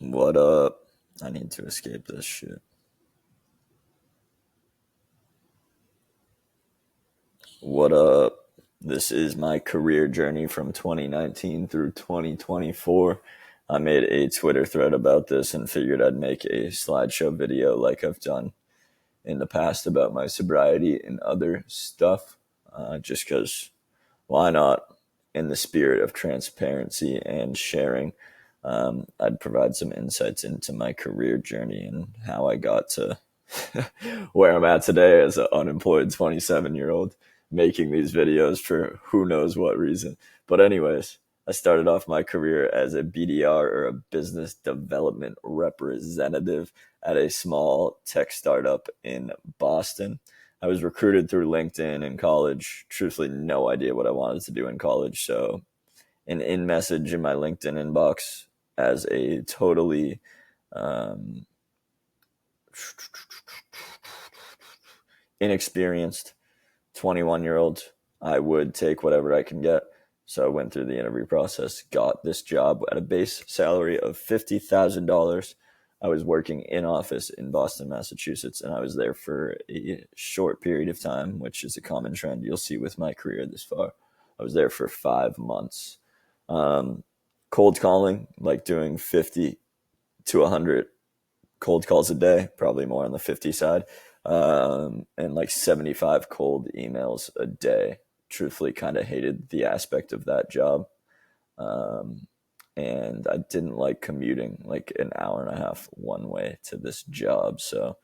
What up? I need to escape this shit. What up? This is my career journey from 2019 through 2024. I made a Twitter thread about this and figured I'd make a slideshow video like I've done in the past about my sobriety and other stuff. Just because, why not? In the spirit of transparency and sharing, I'd provide some insights into my career journey and how I got to where I'm at today as an unemployed 27-year-old making these videos for who knows what reason. But, anyways, I started off my career as a BDR or a business development representative at a small tech startup in Boston. I was recruited through LinkedIn in college. Truthfully, no idea what I wanted to do in college. So, an in message in my LinkedIn inbox as a totally inexperienced 21-year-old, I would take whatever I can get. So I went through the interview process, got this job at a base salary of $50,000. I was working in office in Boston, Massachusetts, and I was there for a short period of time, which is a common trend you'll see with my career this far. I was there for 5 months. Cold calling, like doing 50 to 100 cold calls a day, probably more on the 50 side, and like 75 cold emails a day. Truthfully, kind of hated the aspect of that job. And I didn't like commuting like an hour and a half one way to this job. So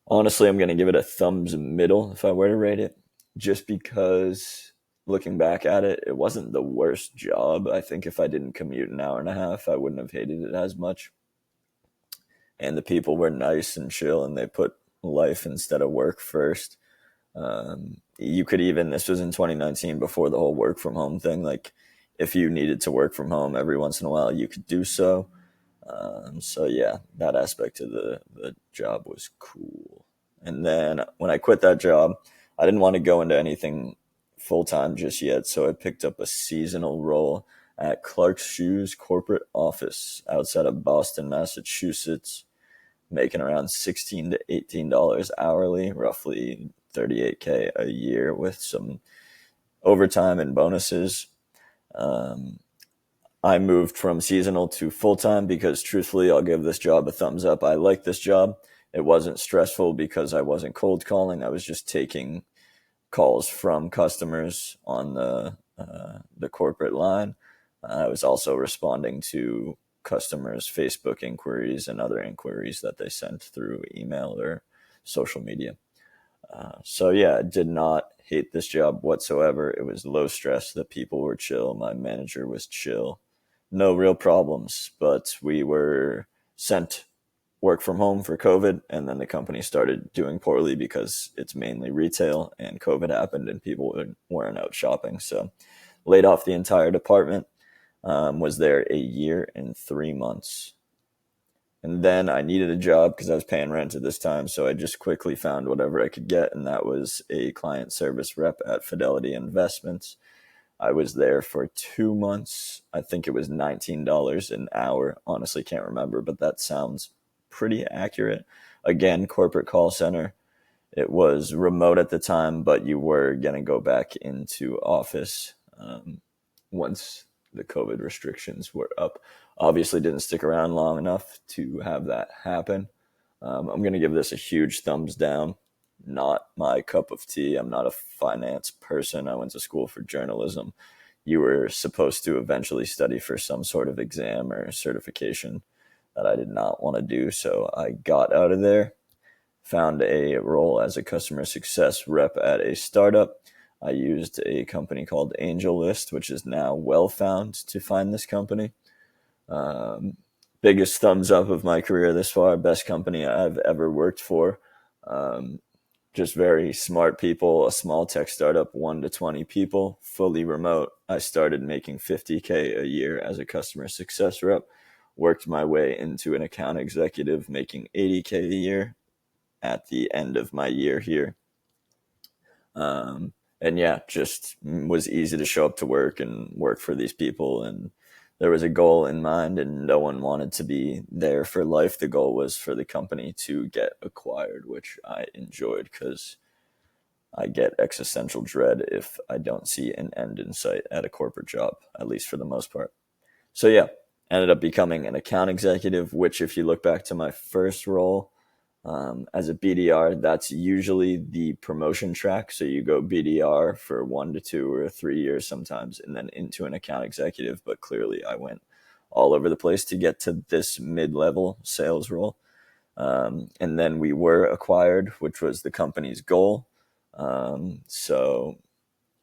honestly, I'm going to give it a thumbs middle if I were to rate it, just because looking back at it, it wasn't the worst job. I think if I didn't commute an hour and a half, I wouldn't have hated it as much. And the people were nice and chill, and they put life instead of work first. You could even, this was in 2019 before the whole work from home thing, like if you needed to work from home every once in a while, you could do so. So yeah, that aspect of the job was cool. And then when I quit that job, I didn't want to go into anything full time just yet, so I picked up a seasonal role at Clark's Shoes corporate office outside of Boston, Massachusetts, making around $16 to $18 hourly, roughly 38K a year with some overtime and bonuses. I moved from seasonal to full time because, truthfully, I'll give this job a thumbs up. I like this job. It wasn't stressful because I wasn't cold calling. I was just taking calls from customers on the corporate line. I was also responding to customers' Facebook inquiries and other inquiries that they sent through email or social media. So yeah, I did not hate this job whatsoever. It was low stress. The people were chill. My manager was chill. No real problems, but we were sent work from home for COVID, and then the company started doing poorly because it's mainly retail, and COVID happened, and people weren't out shopping. So laid off the entire department. Was there a year and 3 months. And then I needed a job because I was paying rent at this time. So I just quickly found whatever I could get. And that was a client service rep at Fidelity Investments. I was there for 2 months. I think it was $19 an hour. Honestly, can't remember, but that sounds pretty accurate. Again, corporate call center. It was remote at the time, but you were going to go back into office once the COVID restrictions were up. Obviously, didn't stick around long enough to have that happen. I'm going to give this a huge thumbs down. Not my cup of tea. I'm not a finance person. I went to school for journalism. You were supposed to eventually study for some sort of exam or certification that I did not want to do. So I got out of there, found a role as a customer success rep at a startup. I used a company called AngelList, which is now Well-Found, to find this company. Biggest thumbs up of my career this far. Best company I've ever worked for. Just very smart people, a small tech startup, 1 to 20 people, fully remote. I started making 50K a year as a customer success rep, worked my way into an account executive making 80K a year at the end of my year here. And yeah, just was easy to show up to work and work for these people. And there was a goal in mind and no one wanted to be there for life. The goal was for the company to get acquired, which I enjoyed because I get existential dread if I don't see an end in sight at a corporate job, at least for the most part. So yeah, ended up becoming an account executive, which if you look back to my first role as a BDR, that's usually the promotion track. So you go BDR for 1 to 2 or 3 years sometimes, and then into an account executive. But clearly, I went all over the place to get to this mid-level sales role. And then we were acquired, which was the company's goal. So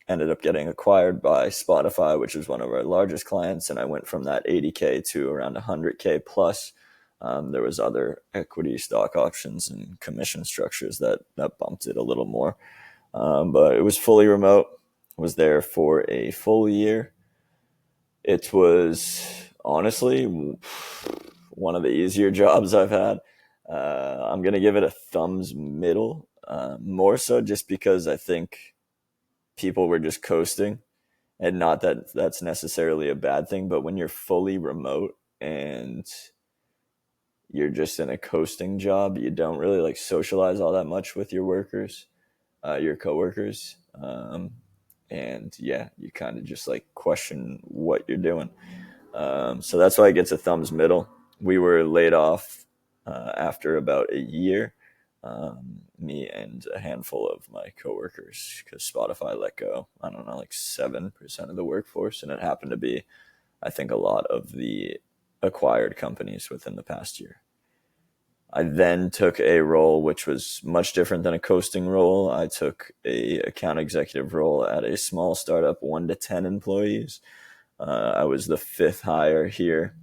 ended up getting acquired by Spotify, which is one of our largest clients, and I went from that 80K to around 100K plus. There was other equity stock options and commission structures that bumped it a little more. But it was fully remote. Was there for a full year. It was honestly one of the easier jobs I've had. I'm going to give it a thumbs middle, more so just because I think people were just coasting, and not that that's necessarily a bad thing, but when you're fully remote and you're just in a coasting job, you don't really like socialize all that much with your workers, your coworkers. And yeah, you kind of just like question what you're doing. So that's why it gets a thumbs middle. We were laid off after about a year, me and a handful of my coworkers, because Spotify let go, I don't know, like 7% of the workforce. And it happened to be, I think, a lot of the acquired companies within the past year. I then took a role which was much different than a coasting role. I took a account executive role at a small startup, 1 to 10 employees. I was the fifth hire here,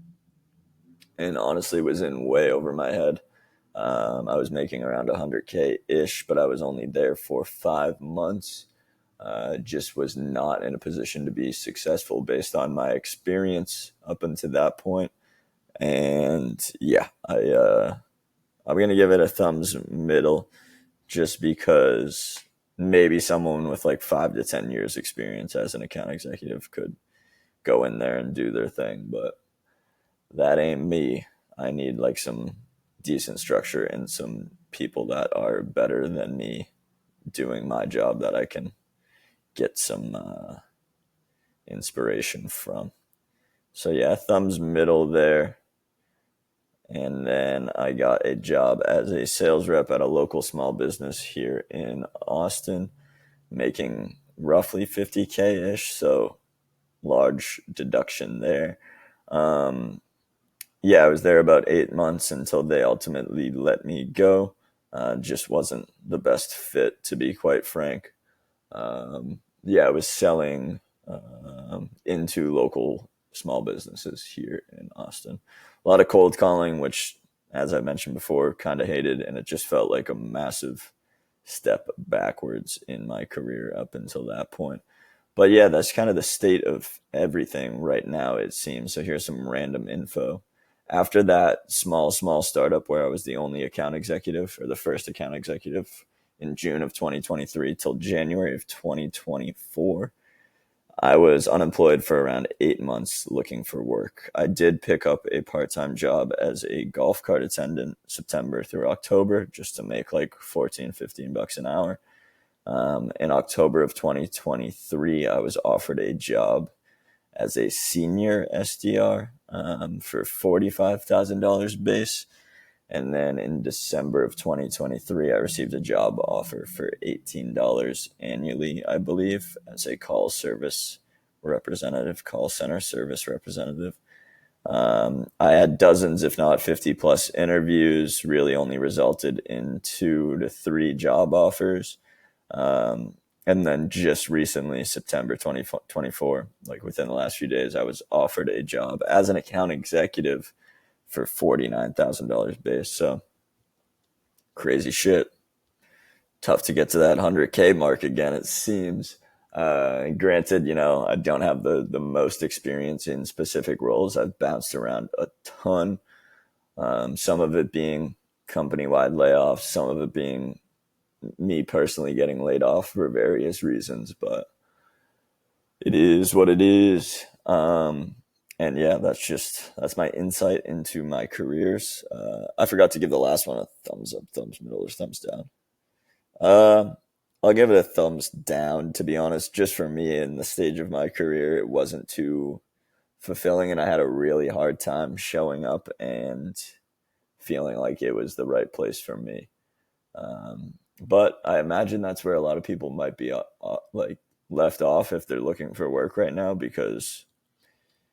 and honestly was in way over my head. I was making around 100K ish, but I was only there for 5 months. Just was not in a position to be successful based on my experience up until that point. And yeah, I'm gonna give it a thumbs middle, just because maybe someone with like 5 to 10 years experience as an account executive could go in there and do their thing, but that ain't me. I need like some decent structure and some people that are better than me doing my job that I can get some inspiration from. So yeah, thumbs middle there. And then I got a job as a sales rep at a local small business here in Austin, making roughly 50K ish. So large deduction there. Yeah, I was there about 8 months until they ultimately let me go. Just wasn't the best fit, to be quite frank. Yeah, I was selling into local small businesses here in Austin. A lot of cold calling, which, as I mentioned before, kind of hated, and it just felt like a massive step backwards in my career up until that point. But yeah, that's kind of the state of everything right now, it seems. So here's some random info. After that small startup where I was the only account executive, or the first account executive, in June of 2023 till January of 2024, I was unemployed for around 8 months looking for work. I did pick up a part-time job as a golf cart attendant September through October, just to make like 14, $15 an hour. In October of 2023, I was offered a job as a senior SDR for $45,000 base. And then in December of 2023, I received a job offer for $18 annually, I believe, as a call center service representative. I had dozens, if not 50 plus interviews, really only resulted in 2 to 3 job offers. And then just recently, September 2024, like within the last few days, I was offered a job as an account executive for $49,000 base. So crazy shit. Tough to get to that 100K mark again, it seems. Granted, I don't have the most experience in specific roles. I've bounced around a ton. Some of it being company-wide layoffs, some of it being me personally getting laid off for various reasons, but it is what it is. And yeah, that's my insight into my careers. I forgot to give the last one a thumbs up, thumbs middle, or thumbs down. Uh, I'll give it a thumbs down, to be honest. Just for me, in the stage of my career, it wasn't too fulfilling, and I had a really hard time showing up and feeling like it was the right place for me. But I imagine that's where a lot of people might be like left off if they're looking for work right now, because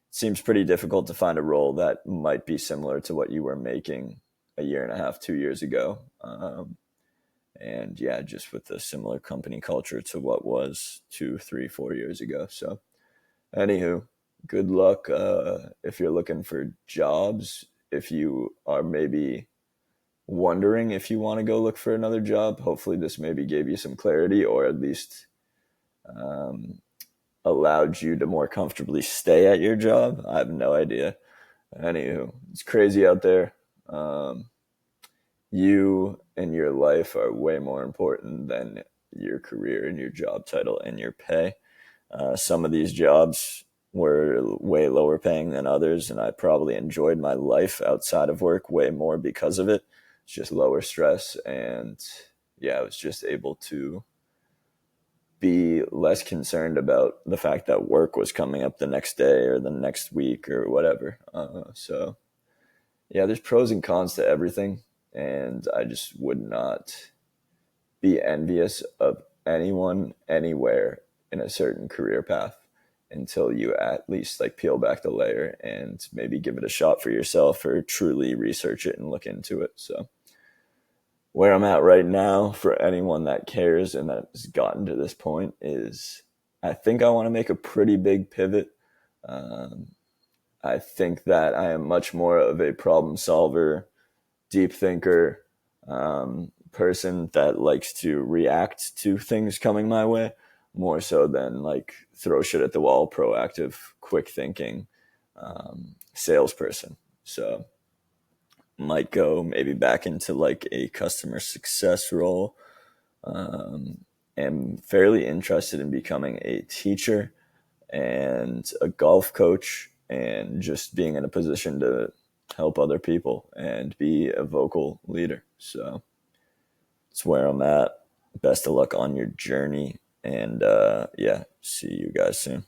it seems pretty difficult to find a role that might be similar to what you were making a year and a half, 2 years ago. And yeah, just with a similar company culture to what was 2, 3, 4 years ago. So, anywho, good luck if you're looking for jobs. If you are maybe wondering if you want to go look for another job, hopefully this maybe gave you some clarity, or at least um, allowed you to more comfortably stay at your job. I have no idea. Anywho, it's crazy out there. Um, you and your life are way more important than your career and your job title and your pay. Some of these jobs were way lower paying than others, and I probably enjoyed my life outside of work way more because of it. It's just lower stress, and yeah, I was just able to be less concerned about the fact that work was coming up the next day or the next week or whatever. So yeah, there's pros and cons to everything, and I just would not be envious of anyone anywhere in a certain career path until you at least like peel back the layer and maybe give it a shot for yourself or truly research it and look into it. So where I'm at right now, for anyone that cares and that has gotten to this point, is I think I want to make a pretty big pivot. Um, I think that I am much more of a problem solver, deep thinker, person that likes to react to things coming my way more so than like throw shit at the wall, proactive, quick thinking salesperson. So might go maybe back into like a customer success role. Am fairly interested in becoming a teacher and a golf coach and just being in a position to help other people and be a vocal leader. So it's where I'm at. Best of luck on your journey. And yeah, see you guys soon.